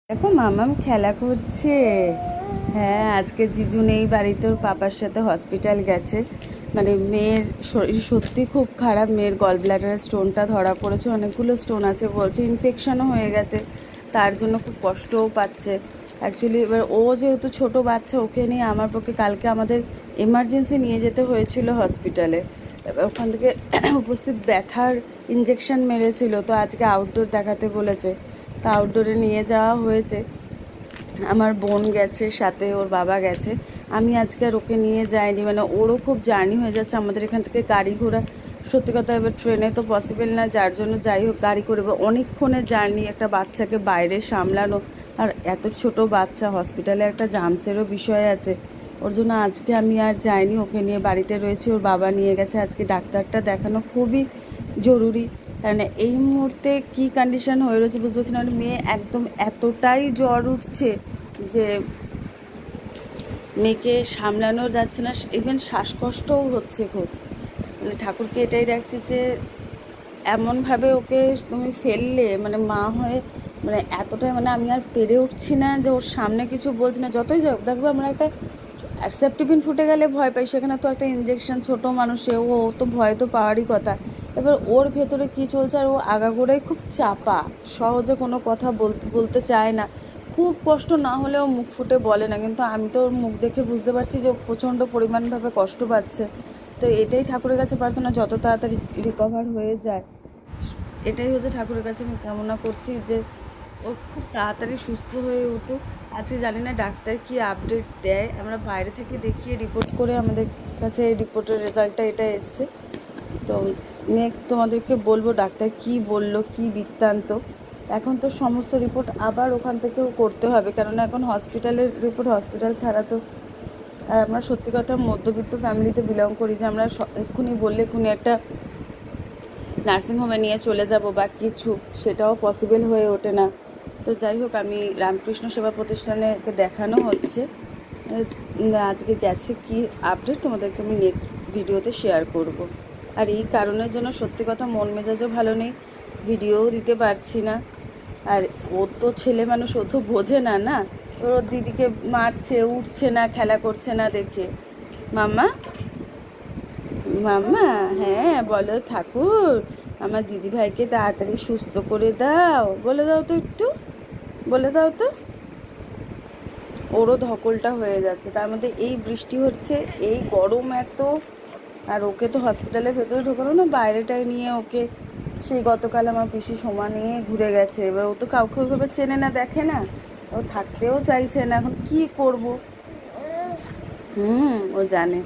দেখো মামাম খেলা করছে। হ্যাঁ, আজকে জিজু নেই বাড়িতে, ওর পাপার সাথে হসপিটাল গেছে। মানে মেয়ের শরীর সত্যি খুব খারাপ, মেয়ের গল ব্লাডারের স্টোনটা ধরা পড়েছে, অনেকগুলো স্টোন আছে বলছে, ইনফেকশনও হয়ে গেছে, তার জন্য খুব কষ্টও পাচ্ছে অ্যাকচুয়ালি। এবার ও যেহেতু ছোট বাচ্চা, ওকে নিয়ে আমার পক্ষে কালকে আমাদের এমার্জেন্সি নিয়ে যেতে হয়েছিল হসপিটালে। এবার ওখান থেকে উপস্থিত ব্যথার ইঞ্জেকশন মেরেছিল, তো আজকে আউটডোর দেখাতে বলেছে, তা আউটডোরে নিয়ে যাওয়া হয়েছে। আমার বোন গেছে সাথে, ওর বাবা গেছে, আমি আজকে আর ওকে নিয়ে যাইনি। মানে ওরও খুব জার্নি হয়ে যাচ্ছে, আমাদের এখান থেকে গাড়ি ঘোড়া সত্যি কথা এবার ট্রেনে তো পসিবল না, যার জন্য যাই হোক গাড়ি করে অনেকক্ষণের জার্নি, একটা বাচ্চাকে বাইরে সামলানো, আর এত ছোট বাচ্চা, হসপিটালে একটা জামসেরও বিষয় আছে, ওর জন্য আজকে আমি আর যাইনি, ওকে নিয়ে বাড়িতে রয়েছি। ওর বাবা নিয়ে গেছে, আজকে ডাক্তারটা দেখানো খুবই জরুরি। মানে এই মুহূর্তে কি কন্ডিশন হয়ে রয়েছে বুঝতে পারছি না। মানে মেয়ে একদম এতটাই জ্বর উঠছে যে মেয়েকে সামলানো যাচ্ছে না, ইভেন শ্বাসকষ্টও হচ্ছে খুব। মানে ঠাকুরকে এটাই রাখছি যে এমনভাবে ওকে তুমি ফেললে, মানে মা হয়ে মানে এতটাই, মানে আমি আর পেরে উঠছি না যে ওর সামনে কিছু বলছি না। যতই যাক দেখবো আমরা একটা সেপ্টিপিন ফুটে গেলে ভয় পাই, সেখানে তো একটা ইঞ্জেকশন, ছোট মানুষে ও তো ভয় তো পাওয়ারই কথা। এবার ওর ভেতরে কি চলছে, আর ও আগাগোড়াই খুব চাপা, সহজে কোনো কথা বলতে চায় না। খুব কষ্ট না হলেও মুখ ফুটে বলে না, কিন্তু আমি তো ওর মুখ দেখে বুঝতে পারছি যে ও প্রচণ্ড পরিমাণভাবে কষ্ট পাচ্ছে। তো এটাই ঠাকুরের কাছে প্রার্থনা, যত তাড়াতাড়ি রিকভার হয়ে যায়, এটাই হচ্ছে ঠাকুরের কাছে আমি কামনা করছি যে ও খুব তাড়াতাড়ি সুস্থ হয়ে উঠুক। আজকে জানি না ডাক্তার কি আপডেট দেয়, আমরা বাইরে থেকে দেখিয়ে রিপোর্ট করে আমাদের কাছে এই রিপোর্টের রেজাল্টটা এটা এসছে। তো নেক্সট তোমাদেরকে বলবো ডাক্তার কি বললো, কি বৃত্তান্ত। এখন তো সমস্ত রিপোর্ট আবার ওখান থেকেও করতে হবে, কেননা এখন হসপিটালের রিপোর্ট হসপিটাল ছাড়া তো। আর আমরা সত্যি কথা মধ্যবিত্ত ফ্যামিলিতে বিলং করি, যে আমরা এক্ষুনি বললে এক্ষুনি একটা নার্সিংহোমে নিয়ে চলে যাব বা কিছু, সেটাও পসিবল হয়ে ওঠে না। তো যাই হোক, আমি রামকৃষ্ণ সেবা প্রতিষ্ঠানে দেখানো হচ্ছে, আজকে গেছে কি আপডেট তোমাদেরকে আমি নেক্সট ভিডিওতে শেয়ার করব। আর এই কারণের জন্য সত্যি কথা মন মেজাজও ভালো নেই, ভিডিওও দিতে পারছি না। আর ও তো ছেলে মানুষ, ও তো বোঝে না, না ওর দিদিকে মারছে, উঠছে না, খেলা করছে না দেখে। মাম্মা, মাম্মা, হ্যাঁ বলো ঠাকুর, আমার দিদি ভাইকে তাড়াতাড়ি সুস্থ করে দাও, বলে দাও তো একটু, বলে দাও তো। ওরও ধকলটা হয়ে যাচ্ছে, তার মধ্যে এই বৃষ্টি হচ্ছে, এই গরম এত, আর ওকে তো হসপিটালের ভেতরে ঢোকানো না, বাইরেটায় নিয়ে ওকে সেই গতকাল আমার পিসি সোমা নিয়ে ঘুরে গেছে। এবার ও তো কাউকে ওইভাবে চেনে না, দেখে না, ও থাকতেও চাইছে না, এখন কি করব। ও জানে।